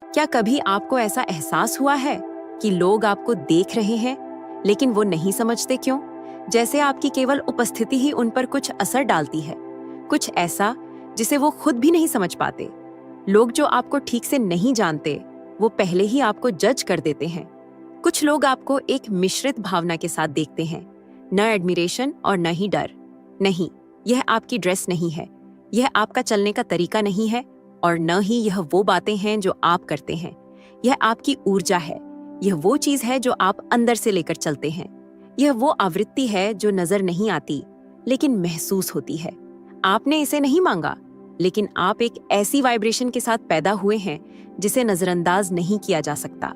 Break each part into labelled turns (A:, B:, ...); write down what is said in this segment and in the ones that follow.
A: क्या कभी आपको ऐसा एहसास हुआ है कि लोग आपको देख रहे हैं लेकिन वो नहीं समझते क्यों? जैसे आपकी केवल उपस्थिति ही उन पर कुछ असर डालती है, कुछ ऐसा जिसे वो खुद भी नहीं समझ पाते। लोग जो आपको ठीक से नहीं जानते, वो पहले ही आपको जज कर देते हैं। कुछ लोग आपको एक मिश्रित भावना के साथ देखते हैं, न एडमिरेशन और न ही डर। नहीं, यह आपकी ड्रेस नहीं है, यह आपका चलने का तरीका नहीं है, और न ही यह वो बातें हैं जो आप करते हैं। यह आपकी ऊर्जा है, यह वो चीज है जो आप अंदर से लेकर चलते हैं। यह वो आवृत्ति है जो नजर नहीं आती लेकिन महसूस होती है। आपने इसे नहीं मांगा, लेकिन आप एक ऐसी वाइब्रेशन के साथ पैदा हुए हैं जिसे नजरअंदाज नहीं किया जा सकता।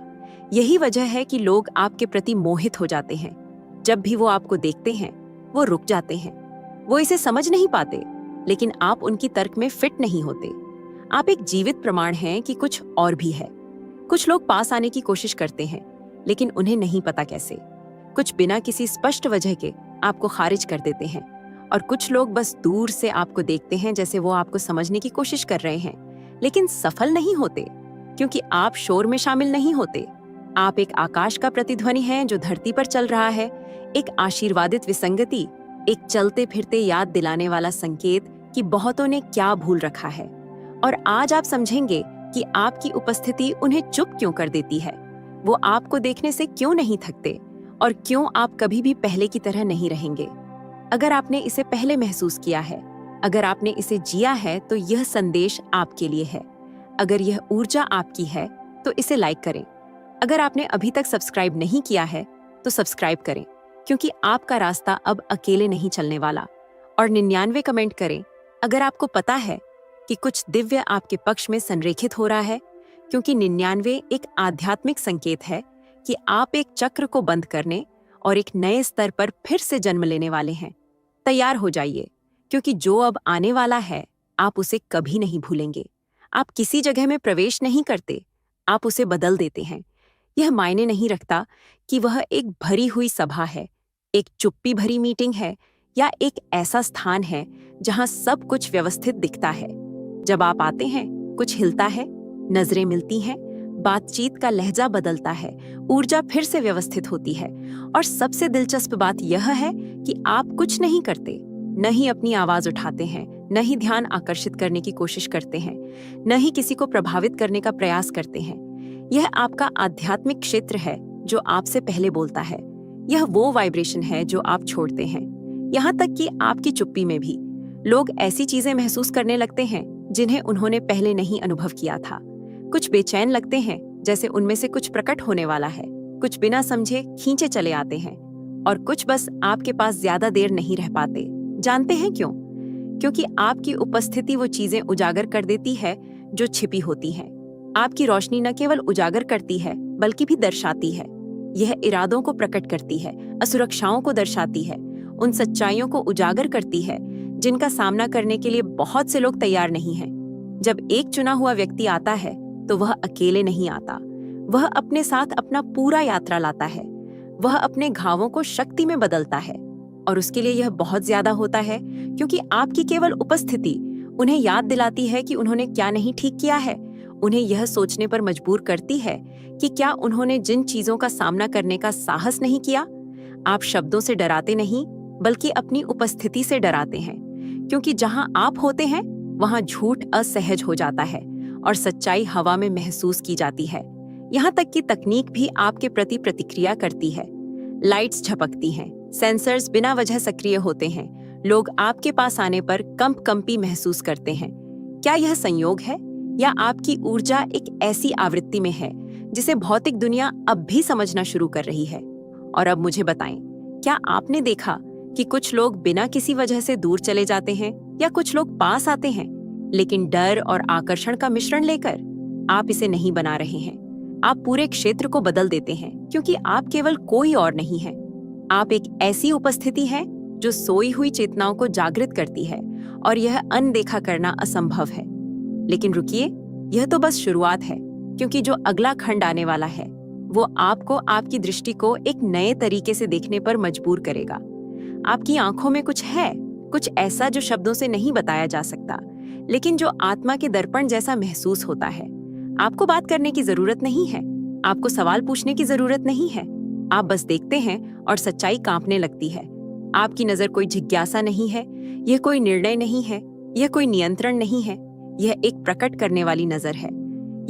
A: यही वजह है कि लोग आपके प्रति मोहित हो जाते हैं। जब भी वो आपको देखते हैं, वो रुक जाते हैं। वो इसे समझ नहीं पाते, लेकिन आप उनकी तर्क में फिट नहीं होते। आप एक जीवित प्रमाण हैं कि कुछ और भी है। कुछ लोग पास आने की कोशिश करते हैं, लेकिन उन्हें नहीं पता कैसे। कुछ बिना किसी स्पष्ट वजह के आपको खारिज कर देते हैं, और कुछ लोग बस दूर से आपको देखते हैं जैसे वो आपको समझने की कोशिश कर रहे हैं, लेकिन सफल नहीं होते, क्योंकि आप शोर में शामिल नहीं होते। आप एक आकाश का प्रतिध्वनि हैं जो धरती पर चल रहा है, एक आशीर्वादित विसंगति, एक चलते फिरते याद दिलाने वाला संकेत कि बहुतों ने क्या भूल रखा है। और आज आप समझेंगे कि आपकी उपस्थिति उन्हें चुप क्यों कर देती है, वो आपको देखने से क्यों नहीं थकते, और क्यों आप कभी भी पहले की तरह नहीं रहेंगे। अगर आपने इसे पहले महसूस किया है, अगर आपने इसे जिया है, तो यह संदेश आपके लिए है। अगर यह ऊर्जा आपकी है तो इसे लाइक करें। अगर आपने अभी तक सब्सक्राइब नहीं किया है तो सब्सक्राइब करें, क्योंकि आपका रास्ता अब अकेले नहीं चलने वाला। और 99 कमेंट करें अगर आपको पता है कि कुछ दिव्य आपके पक्ष में संरेखित हो रहा है, क्योंकि 99 एक आध्यात्मिक संकेत है कि आप एक चक्र को बंद करने और एक नए स्तर पर फिर से जन्म लेने वाले हैं। तैयार हो जाइए, क्योंकि जो अब आने वाला है आप उसे कभी नहीं भूलेंगे। आप किसी जगह में प्रवेश नहीं करते, आप उसे बदल देते हैं। यह मायने नहीं रखता कि वह एक भरी हुई सभा है, एक चुप्पी भरी मीटिंग है, या एक ऐसा स्थान है जहां सब कुछ व्यवस्थित दिखता है। जब आप आते हैं, कुछ हिलता है, नजरें मिलती हैं, बातचीत का लहजा बदलता है, ऊर्जा फिर से व्यवस्थित होती है। और सबसे दिलचस्प बात यह है कि आप कुछ नहीं करते, न ही अपनी आवाज उठाते हैं, न ही ध्यान आकर्षित करने की कोशिश करते हैं, न ही किसी को प्रभावित करने का प्रयास करते हैं। यह आपका आध्यात्मिक क्षेत्र है जो आपसे पहले बोलता है। यह वो वाइब्रेशन है जो आप छोड़ते हैं। यहाँ तक कि आपकी चुप्पी में भी लोग ऐसी चीजें महसूस करने लगते हैं जिन्हें उन्होंने पहले नहीं अनुभव किया था। कुछ बेचैन लगते हैं, जैसे उनमें से कुछ प्रकट होने वाला है। कुछ बिना समझे खींचे चले आते हैं, और कुछ बस आपके पास ज्यादा देर नहीं रह पाते। जानते हैं क्यों? क्योंकि आपकी उपस्थिति वो चीजें उजागर कर देती है जो छिपी होती हैं। आपकी रोशनी न केवल उजागर करती है, बल्कि भी दर्शाती है। यह इरादों को प्रकट करती है, असुरक्षाओं को दर्शाती है, उन सच्चाइयों को उजागर करती है जिनका सामना करने के लिए बहुत से लोग तैयार नहीं हैं। जब एक चुना हुआ व्यक्ति आता है तो वह अकेले नहीं आता, वह अपने साथ अपना पूरा यात्रा लाता है। वह अपने घावों को शक्ति में बदलता है, और उसके लिए यह बहुत ज्यादा होता है, क्योंकि आपकी केवल उपस्थिति उन्हें याद दिलाती है कि उन्होंने क्या नहीं ठीक किया है। उन्हें यह सोचने पर मजबूर करती है कि क्या उन्होंने जिन चीजों का सामना करने का साहस नहीं किया। आप शब्दों से डराते नहीं, बल्कि अपनी उपस्थिति से डराते हैं, क्योंकि जहां आप होते हैं वहां झूठ असहज हो जाता है और सच्चाई हवा में महसूस की जाती है। यहाँ तक कि तकनीक भी आपके प्रति प्रतिक्रिया करती है। लाइट्स झपकती हैं, सेंसर्स बिना वजह सक्रिय होते हैं, लोग आपके पास आने पर कंपी महसूस करते हैं। क्या यह संयोग है, या आपकी ऊर्जा एक ऐसी आवृत्ति में है जिसे भौतिक दुनिया अब भी समझना शुरू कर रही है? और अब मुझे बताएं, क्या आपने देखा कि कुछ लोग बिना किसी वजह से दूर चले जाते हैं, या कुछ लोग पास आते हैं लेकिन डर और आकर्षण का मिश्रण लेकर? आप इसे नहीं बना रहे हैं, आप पूरे क्षेत्र को बदल देते हैं, क्योंकि आप केवल कोई और नहीं हैं। आप एक ऐसी उपस्थिति है जो सोई हुई चेतनाओं को जागृत करती है, और यह अनदेखा करना असंभव है। लेकिन रुकिए, यह तो बस शुरुआत है, क्योंकि जो अगला खंड आने वाला है वो आपको आपकी दृष्टि को एक नए तरीके से देखने पर मजबूर करेगा। आपकी आंखों में कुछ है, कुछ ऐसा जो शब्दों से नहीं बताया जा सकता, लेकिन जो आत्मा के दर्पण जैसा महसूस होता है। आपको बात करने की जरूरत नहीं है, आपको सवाल पूछने की जरूरत नहीं है। आप बस देखते हैं और सच्चाई कांपने लगती है। आपकी नजर कोई जिज्ञासा नहीं है, यह कोई निर्णय नहीं है, यह कोई नियंत्रण नहीं है, यह एक प्रकट करने वाली नजर है।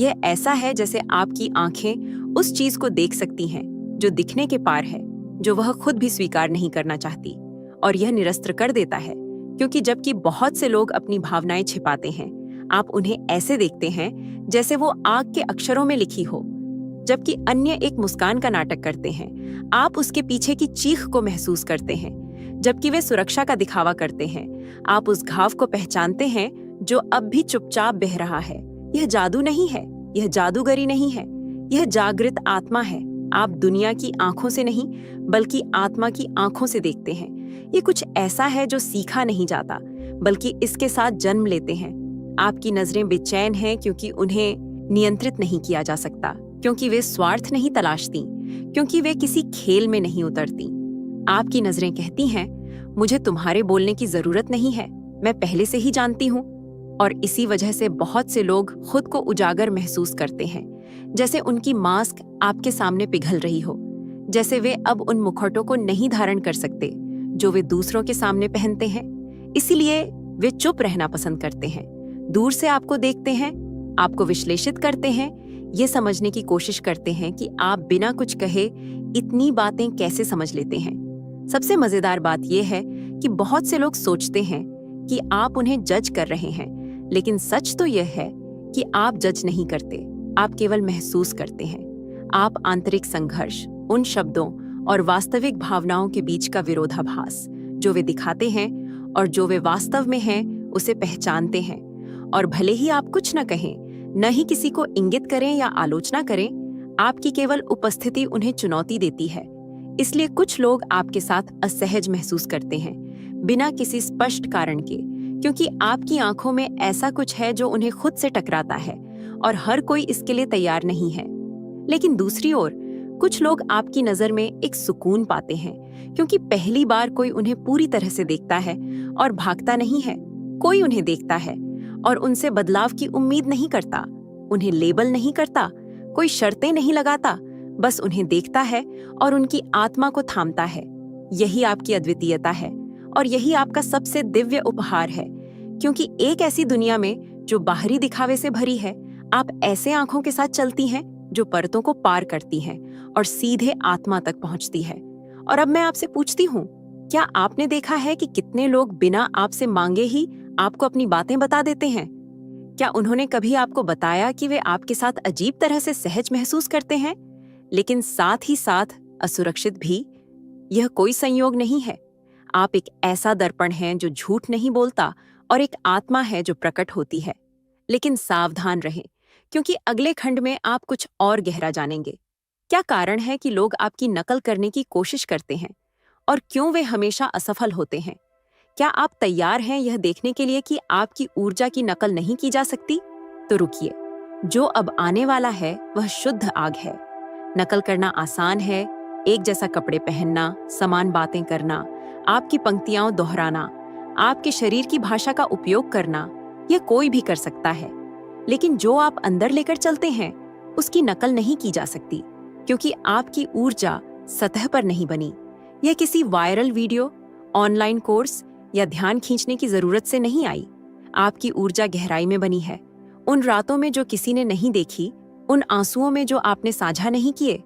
A: यह ऐसा है जैसे आपकी आंखें उस चीज को देख सकती हैं जो दिखने के पार है, जो वह खुद भी स्वीकार नहीं करना चाहती, और यह निरस्त्र कर देता है। क्योंकि जबकि बहुत से लोग अपनी भावनाएं छिपाते हैं, आप उन्हें ऐसे देखते हैं जैसे वो आग के अक्षरों में लिखी हो। जबकि अन्य एक मुस्कान का नाटक करते हैं, आप उसके पीछे की चीख को महसूस करते हैं। जबकि वे सुरक्षा का दिखावा करते हैं, आप उस घाव को पहचानते हैं जो अब भी चुपचाप बह रहा है। यह जादू नहीं है, यह जादूगरी नहीं है, यह जागृत आत्मा है। आप दुनिया की आंखों से नहीं बल्कि आत्मा की आंखों से देखते हैं। ये कुछ ऐसा है जो सीखा नहीं जाता, बल्कि इसके साथ जन्म लेते हैं। आपकी नजरें बेचैन हैं क्योंकि उन्हें नियंत्रित नहीं किया जा सकता, क्योंकि वे स्वार्थ नहीं तलाशती, क्योंकि वे किसी खेल में नहीं उतरती। आपकी नजरें कहती हैं, मुझे तुम्हारे बोलने की जरूरत नहीं है, मैं पहले से ही जानती हूँ। और इसी वजह से बहुत से लोग खुद को उजागर महसूस करते हैं, जैसे उनकी मास्क आपके सामने पिघल रही हो, जैसे वे अब उन मुखौटों को नहीं धारण कर सकते जो वे दूसरों के सामने पहनते हैं। इसीलिए वे चुप रहना पसंद करते हैं, दूर से आपको देखते हैं, आपको विश्लेषित करते हैं, ये समझने की कोशिश करते हैं कि आप बिना कुछ कहे इतनी बातें कैसे समझ लेते हैं। सबसे मजेदार बात यह है कि बहुत से लोग सोचते हैं कि आप उन्हें जज कर रहे हैं, लेकिन सच तो यह है कि आप जज नहीं करते, आप केवल महसूस करते हैं। आप आंतरिक संघर्ष, उन शब्दों और वास्तविक भावनाओं के बीच का विरोधाभास जो वे दिखाते हैं और जो वे वास्तव में हैं, उसे पहचानते हैं। और भले ही आप कुछ न कहें, न ही किसी को इंगित करें या आलोचना करें, आपकी केवल उपस्थिति उन्हें चुनौती देती है। इसलिए कुछ लोग आपके साथ असहज महसूस करते हैं, बिना किसी स्पष्ट कारण के, क्योंकि आपकी आंखों में ऐसा कुछ है जो उन्हें खुद से टकराता है, और हर कोई इसके लिए तैयार नहीं है। लेकिन दूसरी ओर कुछ लोग आपकी नजर में एक सुकून पाते हैं, क्योंकि पहली बार कोई उन्हें पूरी तरह से देखता है और भागता नहीं है। कोई उन्हें देखता है और उनसे बदलाव की उम्मीद नहीं करता, उन्हें लेबल नहीं करता, कोई शर्तें नहीं लगाता, बस उन्हें देखता है और उनकी आत्मा को थामता है। यही आपकी अद्वितीयता है और यही आपका सबसे दिव्य उपहार है, क्योंकि एक ऐसी दुनिया में जो बाहरी दिखावे से भरी है, आप ऐसे आंखों के साथ चलती हैं जो परतों को पार करती हैं और सीधे आत्मा तक पहुंचती है। और अब मैं आपसे पूछती हूँ, क्या आपने देखा है कि कितने लोग बिना आपसे मांगे ही आपको अपनी बातें बता देते हैं? क्या उन्होंने कभी आपको बताया कि वे आपके साथ अजीब तरह से सहज महसूस करते हैं, लेकिन साथ ही साथ असुरक्षित भी? यह कोई संयोग नहीं है। आप एक ऐसा दर्पण हैं जो झूठ नहीं बोलता, और एक आत्मा है जो प्रकट होती है। लेकिन सावधान रहें, क्योंकि अगले खंड में आप कुछ और गहरा जानेंगे। क्या कारण है कि लोग आपकी नकल करने की कोशिश करते हैं, और क्यों वे हमेशा असफल होते हैं? क्या आप तैयार हैं यह देखने के लिए कि आपकी ऊर्जा की नकल नहीं की जा सकती? तो रुकिए, जो अब आने वाला है वह शुद्ध आग है। नकल करना आसान है, एक जैसा कपड़े पहनना, समान बातें करना, आपकी पंक्तियां दोहराना, आपके शरीर की भाषा का उपयोग करना, यह कोई भी कर सकता है। लेकिन जो आप अंदर लेकर चलते हैं, उसकी नकल नहीं की जा सकती, क्योंकि आपकी ऊर्जा सतह पर नहीं बनी। यह किसी वायरल वीडियो, ऑनलाइन कोर्स या ध्यान खींचने की जरूरत से नहीं आई। आपकी ऊर्जा गहराई में बनी है, उन रातों में जो किसी ने नहीं देखी, उन आंसुओं में जो आपने साझा नहीं किए,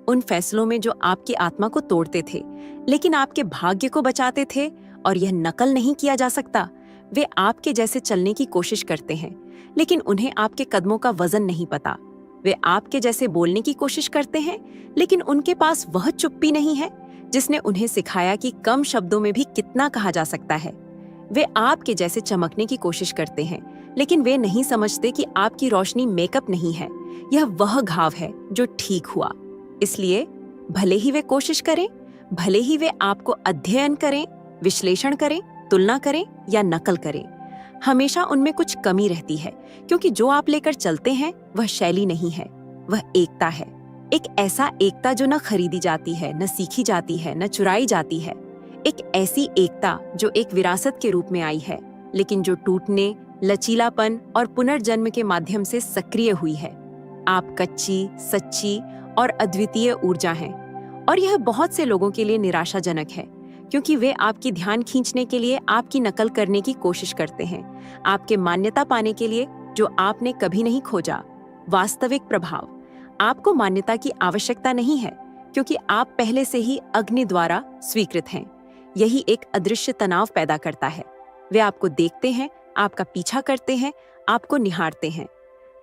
A: उन फैसलों में जो आपकी आत्मा को तोड़ते थे लेकिन आपके भाग्य को बचाते थे। और यह नकल नहीं किया जा सकता। वे आपके जैसे चलने की कोशिश करते हैं, लेकिन उन्हें आपके कदमों का वजन नहीं पता। वे आपके जैसे बोलने की कोशिश करते हैं, लेकिन उनके पास वह चुप्पी नहीं है जिसने उन्हें सिखाया कि कम शब्दों में भी कितना कहा जा सकता है। वे आपके जैसे चमकने की कोशिश करते हैं, लेकिन वे नहीं समझते कि आपकी रोशनी मेकअप नहीं है, यह वह घाव है जो ठीक हुआ। इसलिए भले ही वे कोशिश करें, भले ही वे आपको अध्ययन करें, विश्लेषण करें, तुलना करें या नकल करें, हमेशा उनमें कुछ कमी रहती है, क्योंकि जो आप लेकर चलते हैं वह शैली नहीं है, वह एकता है। एक ऐसा एकता जो न खरीदी जाती है, न सीखी जाती है, न चुराई जाती है। एक ऐसी एकता जो एक विरासत के रूप में आई है, लेकिन जो टूटने, लचीलापन और पुनर्जन्म के माध्यम से सक्रिय हुई है। आप कच्ची, सच्ची और अद्वितीय ऊर्जा हैं। और यह बहुत से लोगों के लिए निराशाजनक है, क्योंकि वे आपकी ध्यान खींचने के लिए आपकी नकल करने की कोशिश करते हैं, आपके मान्यता पाने के लिए जो आपने कभी नहीं खोजा। वास्तविक प्रभाव: आपको मान्यता की आवश्यकता नहीं है, क्योंकि आप पहले से ही अग्नि द्वारा स्वीकृत हैं। यही एक अदृश्य तनाव पैदा करता है। वे आपको देखते हैं, आपका पीछा करते हैं, आपको निहारते हैं।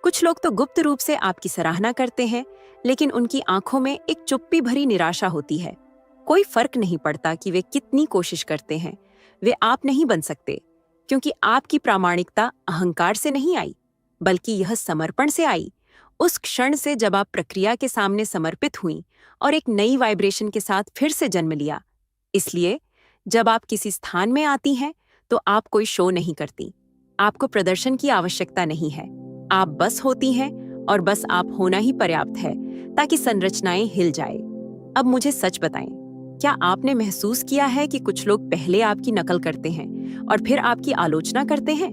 A: कुछ लोग तो गुप्त रूप से आपकी सराहना करते हैं, लेकिन उनकी आंखों में एक चुप्पी भरी निराशा होती है। कोई फर्क नहीं पड़ता कि वे कितनी कोशिश करते हैं, वे आप नहीं बन सकते, क्योंकि आपकी प्रामाणिकता अहंकार से नहीं आई, बल्कि यह समर्पण से आई। उस क्षण से जब आप प्रक्रिया के सामने समर्पित हुई और एक नई वाइब्रेशन के साथ फिर से जन्म लिया। इसलिए जब आप किसी स्थान में आती हैं, तो आप कोई शो नहीं करती। आपको प्रदर्शन की आवश्यकता नहीं है। आप बस होती हैं, और बस आप होना ही पर्याप्त है ताकि संरचनाएं हिल जाए। अब मुझे सच बताएं, क्या आपने महसूस किया है कि कुछ लोग पहले आपकी नकल करते हैं और फिर आपकी आलोचना करते हैं?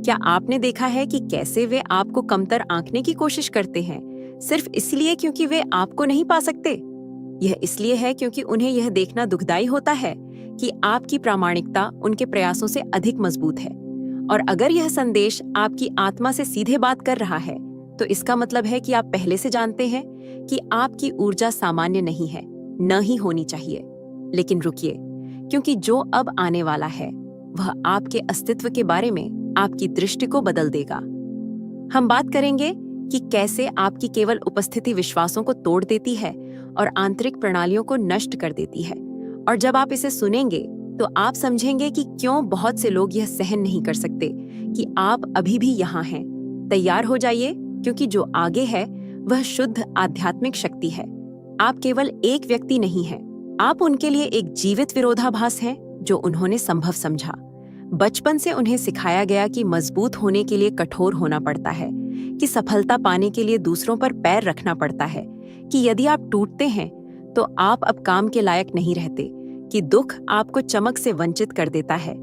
A: क्या आपने देखा है कि कैसे वे आपको कमतर आंकने की कोशिश करते हैं, सिर्फ इसलिए क्योंकि वे आपको नहीं पा सकते? यह इसलिए है क्योंकि उन्हें यह देखना दुखदाई होता है कि आपकी प्रामाणिकता उनके प्रयासों से अधिक मजबूत है। और अगर यह संदेश आपकी आत्मा से सीधे बात कर रहा है, तो इसका मतलब है कि आप पहले से जानते हैं कि आपकी ऊर्जा सामान्य नहीं है, न ही होनी चाहिए। लेकिन रुकिए, क्योंकि जो अब आने वाला है वह आपके अस्तित्व के बारे में आपकी दृष्टि को बदल देगा। हम बात करेंगे कि कैसे आपकी केवल उपस्थिति विश्वासों को तोड़ देती है और आंतरिक प्रणालियों को नष्ट कर देती है। और जब आप इसे सुनेंगे, तो आप समझेंगे कि क्यों बहुत से लोग यह सहन नहीं कर सकते कि आप अभी भी यहाँ हैं। तैयार हो जाइए, क्योंकि जो आगे है वह शुद्ध आध्यात्मिक शक्ति है। आप केवल एक व्यक्ति नहीं हैं, आप उनके लिए एक जीवित विरोधाभास हैं जो उन्होंने संभव समझा। बचपन से उन्हें सिखाया गया कि मजबूत होने के लिए कठोर होना पड़ता है, कि सफलता पाने के लिए दूसरों पर पैर रखना पड़ता है, कि यदि आप टूटते हैं तो आप अब काम के लायक नहीं रहते, कि दुख आपको चमक से वंचित कर देता है।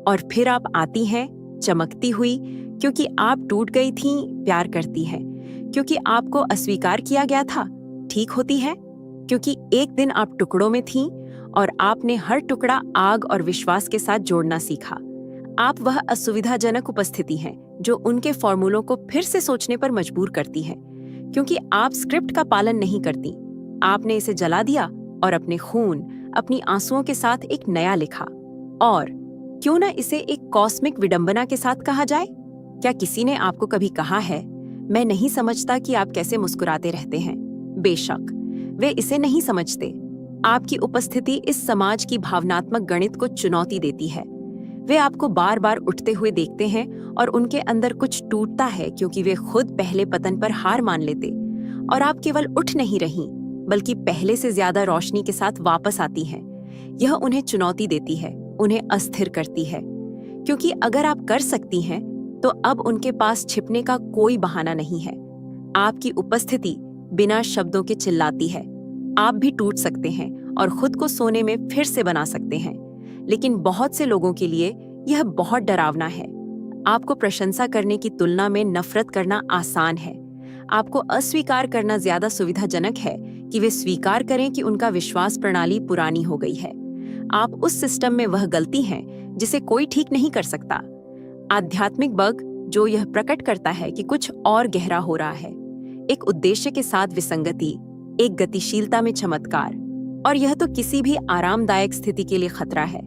A: और फिर आप आती हैं चमकती हुई, क्योंकि आप टूट गई थीं, प्यार करती हैं क्योंकि आपको अस्वीकार किया गया था, ठीक होती है क्योंकि एक दिन आप टुकड़ों में थीं और आपने हर टुकड़ा आग और विश्वास के साथ जोड़ना सीखा। आप वह असुविधाजनक उपस्थिति हैं जो उनके फॉर्मूलों को फिर से सोचने पर मजबूर करती है, क्योंकि आप स्क्रिप्ट का पालन नहीं करती। आपने इसे जला दिया और अपने खून, अपनी आंसुओं के साथ एक नया लिखा। और क्यों न इसे एक कॉस्मिक विडंबना के साथ कहा जाए? क्या किसी ने आपको कभी कहा है, मैं नहीं समझता कि आप कैसे मुस्कुराते रहते हैं? बेशक, वे इसे नहीं समझते। आपकी उपस्थिति इस समाज की भावनात्मक गणित को चुनौती देती है। वे आपको बार बार उठते हुए देखते हैं और उनके अंदर कुछ टूटता है, क्योंकि वे खुद पहले पतन पर हार मान लेते। और आप केवल उठ नहीं रही, बल्कि पहले से ज्यादा रोशनी के साथ वापस आती हैं। यह उन्हें चुनौती देती है, उन्हें अस्थिर करती है, क्योंकि अगर आप कर सकती हैं, तो अब उनके पास छिपने का कोई बहाना नहीं है। आपकी उपस्थिति बिना शब्दों के चिल्लाती है। आप भी टूट सकते हैं और खुद को सोने में फिर से बना सकते हैं, लेकिन बहुत से लोगों के लिए यह बहुत डरावना है। आपको प्रशंसा करने की तुलना में नफरत करना आसान है। आपको अस्वीकार करना ज्यादा सुविधाजनक है कि वे स्वीकार करें कि उनका विश्वास प्रणाली पुरानी हो गई है। आप उस सिस्टम में वह गलती हैं जिसे कोई ठीक नहीं कर सकता। आध्यात्मिक बग जो यह प्रकट करता है कि कुछ और गहरा हो रहा है, एक उद्देश्य के साथ विसंगति, एक गतिशीलता में चमत्कार। और यह तो किसी भी आरामदायक स्थिति के लिए खतरा है,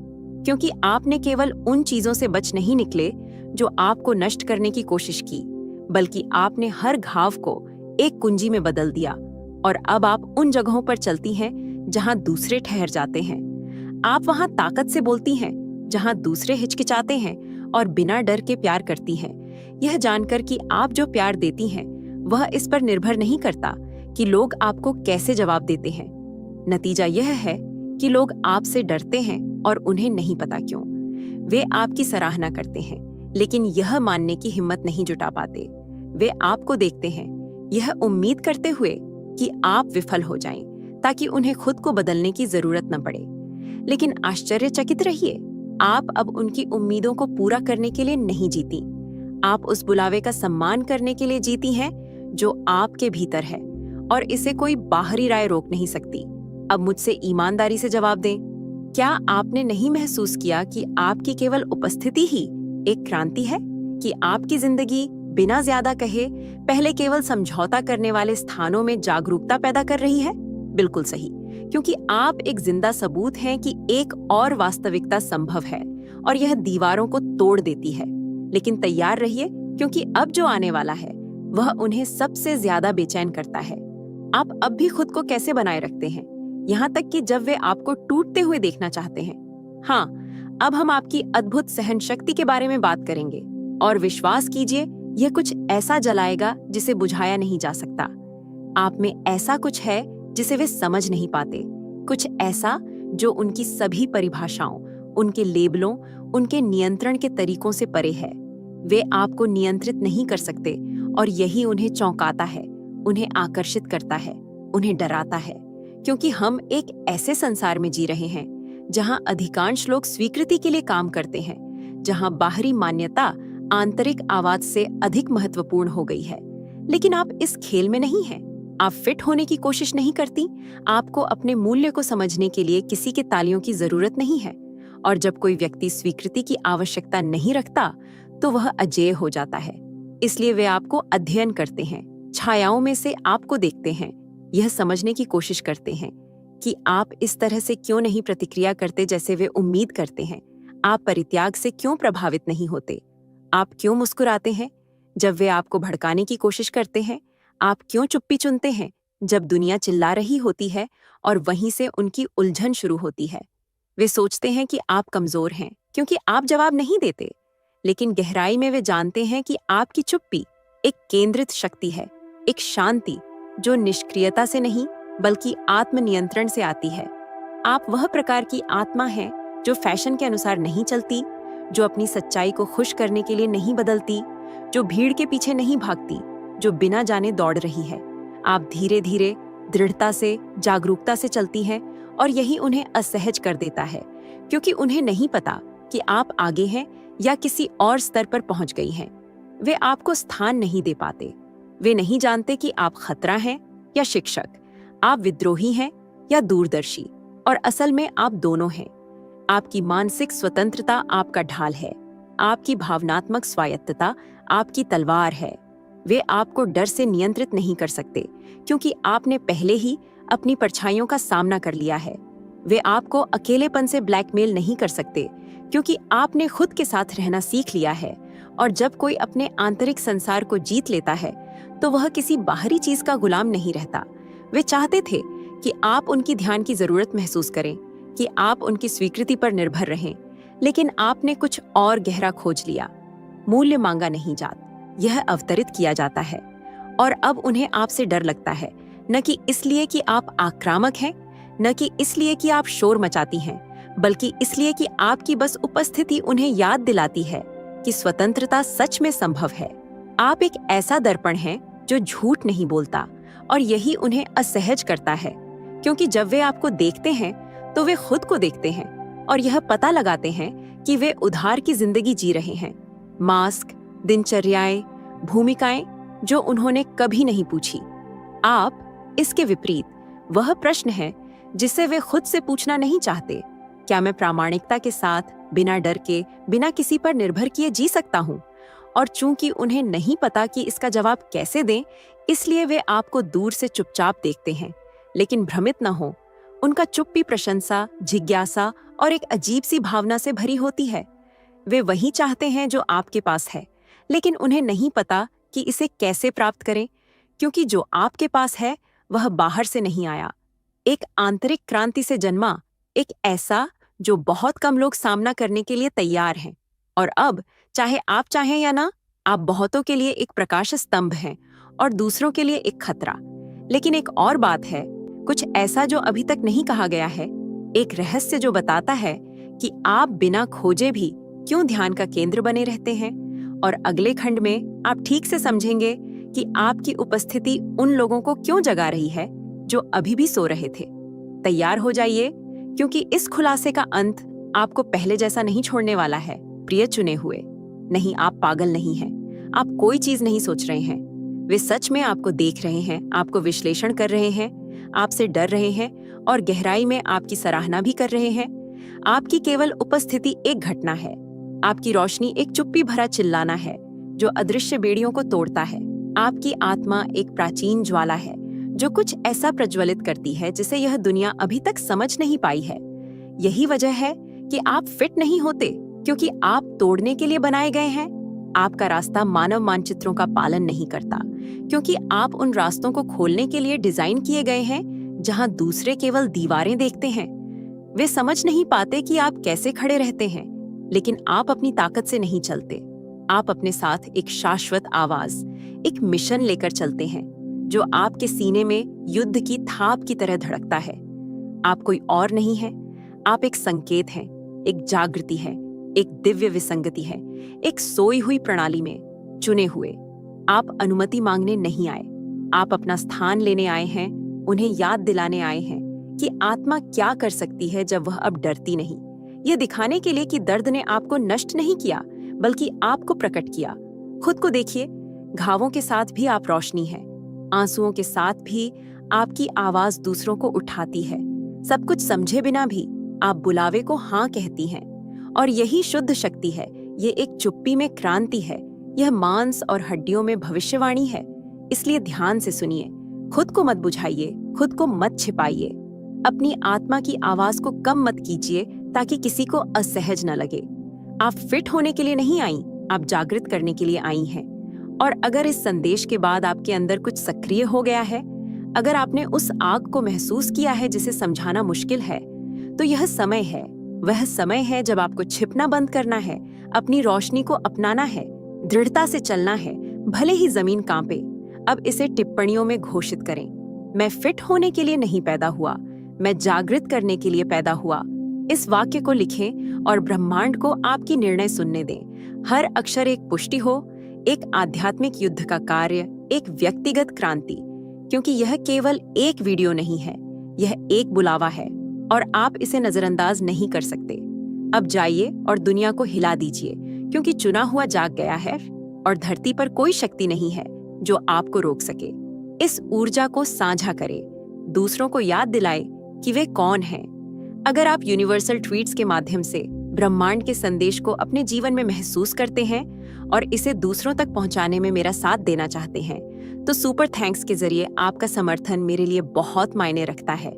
A: क्योंकि आपने केवल उन चीजों से बच नहीं निकले जो आपको नष्ट करने की कोशिश की, बल्कि आपने हर घाव को एक कुंजी में बदल दिया। और अब आप उन जगहों पर चलती हैं जहां दूसरे ठहर जाते हैं। आप वहां ताकत से बोलती हैं जहां दूसरे हिचकिचाते हैं, और बिना डर के प्यार करती हैं, यह जानकर कि आप जो प्यार देती हैं वह इस पर निर्भर नहीं करता कि लोग आपको कैसे जवाब देते हैं। नतीजा यह है कि लोग आपसे डरते हैं और उन्हें नहीं पता क्यों। वे आपकी सराहना करते हैं, लेकिन यह मानने की हिम्मत नहीं जुटा पाते। वे आपको देखते हैं, यह उम्मीद करते हुए कि आप विफल हो जाएं, ताकि उन्हें खुद को बदलने की जरूरत न पड़े। लेकिन आश्चर्यचकित रहिए, आप अब उनकी उम्मीदों को पूरा करने के लिए नहीं जीती। आप उस बुलावे का सम्मान करने के लिए जीती हैं जो आपके भीतर है, और इसे कोई बाहरी राय रोक नहीं सकती। अब मुझसे ईमानदारी से जवाब दें, क्या आपने नहीं महसूस किया कि आपकी केवल उपस्थिति ही एक क्रांति है? कि आपकी जिंदगी बिना ज्यादा कहे पहले केवल समझौता करने वाले स्थानों में जागरूकता पैदा कर रही है? बिल्कुल सही, क्योंकि आप एक जिंदा सबूत हैं कि एक और वास्तविकता संभव है, और यह दीवारों को तोड़ देती है। लेकिन तैयार रहिए, क्योंकि अब जो आने वाला है वह उन्हें सबसे ज्यादा बेचैन करता है। आप अब भी खुद को कैसे बनाए रखते हैं, यहाँ तक कि जब वे आपको टूटते हुए देखना चाहते हैं? हाँ, अब हम आपकी अद्भुत सहन शक्ति के बारे में बात करेंगे, और विश्वास कीजिए, यह कुछ ऐसा जलाएगा जिसे बुझाया नहीं जा सकता। आप में ऐसा कुछ है जिसे वे समझ नहीं पाते, कुछ ऐसा जो उनकी सभी परिभाषाओं, उनके लेबलों, उनके नियंत्रण के तरीकों से परे है। वे आपको नियंत्रित नहीं कर सकते, और यही उन्हें चौंकाता है, उन्हें आकर्षित करता है, उन्हें डराता है, क्योंकि हम एक ऐसे संसार में जी रहे हैं जहां अधिकांश लोग स्वीकृति के लिए काम करते हैं, जहां बाहरी मान्यता आंतरिक आवाज से अधिक महत्वपूर्ण हो गई है। लेकिन आप इस खेल में नहीं हैं। आप फिट होने की कोशिश नहीं करती। आपको अपने मूल्य को समझने के लिए किसी के तालियों की जरूरत नहीं है। और जब कोई व्यक्ति स्वीकृति की आवश्यकता नहीं रखता, तो वह अजेय हो जाता है। इसलिए वे आपको अध्ययन करते हैं, छायाओं में से आपको देखते हैं, यह समझने की कोशिश करते हैं कि आप इस तरह से क्यों नहीं प्रतिक्रिया करते जैसे वे उम्मीद करते हैं। आप परित्याग से क्यों प्रभावित नहीं होते? आप क्यों मुस्कुराते हैं जब वे आपको भड़काने की कोशिश करते हैं? आप क्यों चुप्पी चुनते हैं जब दुनिया चिल्ला रही होती है और वहीं से उनकी उलझन शुरू होती है? वे सोचते हैं कि आप कमजोर हैं क्योंकि आप जवाब नहीं देते, लेकिन गहराई में वे जानते हैं कि आपकी चुप्पी एक केंद्रित शक्ति है, एक शांति जो निष्क्रियता से नहीं बल्कि आत्मनियंत्रण से आती है। आप वह प्रकार की आत्मा हैं जो फैशन के अनुसार नहीं चलती, जो अपनी सच्चाई को खुश करने के लिए नहीं बदलती, जो भीड़ के पीछे नहीं भागती, जो बिना जाने दौड़ रही है। आप धीरे धीरे दृढ़ता से, जागरूकता से चलती हैं, और यही उन्हें असहज कर देता है, क्योंकि उन्हें नहीं पता कि आप आगे हैं या किसी और स्तर पर पहुंच गई हैं। वे आपको स्थान नहीं दे पाते। वे नहीं जानते कि आप खतरा हैं या शिक्षक, आप विद्रोही हैं या दूरदर्शी, और असल में आप दोनों हैं। आपकी मानसिक स्वतंत्रता आपका ढाल है, आपकी भावनात्मक स्वायत्तता आपकी तलवार है। वे आपको डर से नियंत्रित नहीं कर सकते, क्योंकि आपने पहले ही अपनी परछाइयों का सामना कर लिया है। वे आपको अकेलेपन से ब्लैकमेल नहीं कर सकते, क्योंकि आपने खुद के साथ रहना सीख लिया है। और जब कोई अपने आंतरिक संसार को जीत लेता है, तो वह किसी बाहरी चीज का गुलाम नहीं रहता। वे चाहते थे कि आप उनकी ध्यान की जरूरत महसूस करें, कि आप उनकी स्वीकृति पर निर्भर रहें, लेकिन आपने कुछ और गहरा खोज लिया। मूल्य मांगा नहीं जाता, यह अवतरित किया जाता है। और अब उन्हें आपसे डर लगता है, न कि इसलिए कि आप आक्रामक हैं, न कि इसलिए कि आप शोर मचाती हैं, बल्कि इसलिए कि आपकी बस उपस्थिति उन्हें याद दिलाती है कि स्वतंत्रता सच में संभव है। आप एक ऐसा दर्पण हैं जो झूठ नहीं बोलता, और यही उन्हें असहज करता है, क्योंकि जब वे आपको देखते हैं तो वे खुद को देखते हैं और यह पता लगाते हैं कि वे उधार की जिंदगी जी रहे हैं। मास्क, दिनचर्याएं, भूमिकाएं जो उन्होंने कभी नहीं पूछी। आप इसके विपरीत वह प्रश्न है जिसे वे खुद से पूछना नहीं चाहते, क्या मैं प्रामाणिकता के साथ, बिना डर के, बिना किसी पर निर्भर किए जी सकता हूँ? और चूंकि उन्हें नहीं पता कि इसका जवाब कैसे दें, इसलिए वे आपको दूर से चुपचाप देखते हैं। लेकिन भ्रमित न हो, उनका चुप्पी प्रशंसा, जिज्ञासा और एक अजीब सी भावना से भरी होती है। वे वही चाहते हैं जो आपके पास है, लेकिन उन्हें नहीं पता कि इसे कैसे प्राप्त करें, क्योंकि जो आपके पास है वह बाहर से नहीं आया, एक आंतरिक क्रांति से जन्मा, एक ऐसा जो बहुत कम लोग सामना करने के लिए तैयार हैं। और अब चाहे आप चाहें या ना, आप बहुतों के लिए एक प्रकाश स्तंभ हैं और दूसरों के लिए एक खतरा। लेकिन एक और बात है, कुछ ऐसा जो अभी तक नहीं कहा गया है, एक रहस्य जो बताता है कि आप बिना खोजे भी क्यों ध्यान का केंद्र बने रहते हैं। और अगले खंड में आप ठीक से समझेंगे कि आपकी उपस्थिति उन लोगों को क्यों जगा रही है जो अभी भी सो रहे थे। तैयार हो जाइए, क्योंकि इस खुलासे का अंत आपको पहले जैसा नहीं छोड़ने वाला है। प्रिय चुने हुए, नहीं, आप पागल नहीं हैं, आप कोई चीज नहीं सोच रहे हैं। वे सच में आपको देख रहे हैं, आपको विश्लेषण कर रहे हैं, आपसे डर रहे हैं और गहराई में आपकी सराहना भी कर रहे हैं। आपकी केवल उपस्थिति एक घटना है। आपकी रोशनी एक चुप्पी भरा चिल्लाना है जो अदृश्य बेड़ियों को तोड़ता है। आपकी आत्मा एक प्राचीन ज्वाला है जो कुछ ऐसा प्रज्वलित करती है जिसे यह दुनिया अभी तक समझ नहीं पाई है। यही वजह है कि आप फिट नहीं होते, क्योंकि आप तोड़ने के लिए बनाए गए हैं। आपका रास्ता मानव मानचित्रों का पालन नहीं करता, क्योंकि आप उन रास्तों को खोलने के लिए डिजाइन किए गए हैं जहां दूसरे केवल दीवारें देखते हैं। वे समझ नहीं पाते कि आप कैसे खड़े रहते हैं, लेकिन आप अपनी ताकत से नहीं चलते। आप अपने साथ एक शाश्वत आवाज, एक मिशन लेकर चलते हैं जो आपके सीने में युद्ध की थाप की तरह धड़कता है। आप कोई और नहीं है, आप एक संकेत हैं, एक जागृति है, एक दिव्य विसंगति है, एक सोई हुई प्रणाली में चुने हुए। आप अनुमति मांगने नहीं आए, आप अपना स्थान लेने आए हैं, उन्हें याद दिलाने आए हैं कि आत्मा क्या कर सकती है जब वह अब डरती नहीं। यह दिखाने के लिए कि दर्द ने आपको नष्ट नहीं किया, बल्कि आपको प्रकट किया। खुद को देखिए, घावों के साथ भी आप रोशनी हैं, आंसुओं के साथ भी आपकी आवाज दूसरों को उठाती है। सब कुछ समझे बिना भी आप बुलावे को हाँ कहती हैं, और यही शुद्ध शक्ति है। ये एक चुप्पी में क्रांति है, यह मांस और हड्डियों में भविष्यवाणी है। इसलिए ध्यान से सुनिए, खुद को मत बुझाइए, खुद को मत छिपाइए, अपनी आत्मा की आवाज को कम मत कीजिए ताकि किसी को असहज न लगे। आप फिट होने के लिए नहीं आई, आप जागृत करने के लिए आई हैं। और अगर इस संदेश के बाद आपके अंदर कुछ सक्रिय हो गया है, अगर आपने उस आग को महसूस किया है जिसे समझाना मुश्किल है, तो यह समय है, वह समय है जब आपको छिपना बंद करना है, अपनी रोशनी को अपनाना है, दृढ़ता से चलना है, भले ही जमीन कांपे। अब इसे टिप्पणियों में घोषित करें, मैं फिट होने के लिए नहीं पैदा हुआ, मैं जागृत करने के लिए पैदा हुआ। इस वाक्य को लिखें और ब्रह्मांड को आपकी निर्णय सुनने दें। हर अक्षर एक पुष्टि हो, एक आध्यात्मिक युद्ध का कार्य, एक व्यक्तिगत क्रांति। क्योंकि यह केवल एक वीडियो नहीं है, यह एक बुलावा है और आप इसे नजरअंदाज नहीं कर सकते। अब जाइए और दुनिया को हिला दीजिए, क्योंकि चुना हुआ जाग गया है और धरती पर कोई शक्ति नहीं है जो आपको रोक सके। इस ऊर्जा को साझा करें, दूसरों को याद दिलाएं कि वे कौन हैं। अगर आप यूनिवर्सल ट्वीट्स के माध्यम से ब्रह्मांड के संदेश को अपने जीवन में महसूस करते हैं और इसे दूसरों तक पहुंचाने में मेरा साथ देना चाहते हैं, तो सुपर थैंक्स के जरिए आपका समर्थन मेरे लिए बहुत मायने रखता है।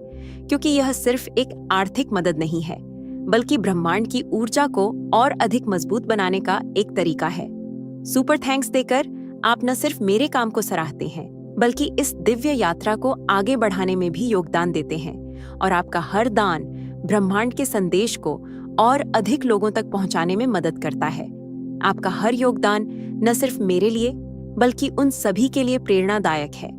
A: क्योंकि यह सिर्फ एक आर्थिक मदद नहीं है, बल्कि ब्रह्मांड की ऊर्जा को और अधिक मजबूत बनाने का एक तरीका है। सुपर थैंक्स देकर आप न सिर्फ मेरे काम को सराहते हैं, बल्कि इस दिव्य यात्रा को आगे बढ़ाने में भी योगदान देते हैं। और आपका हर दान ब्रह्मांड के संदेश को और अधिक लोगों तक पहुंचाने में मदद करता है। आपका हर योगदान न सिर्फ मेरे लिए, बल्कि उन सभी के लिए प्रेरणादायक है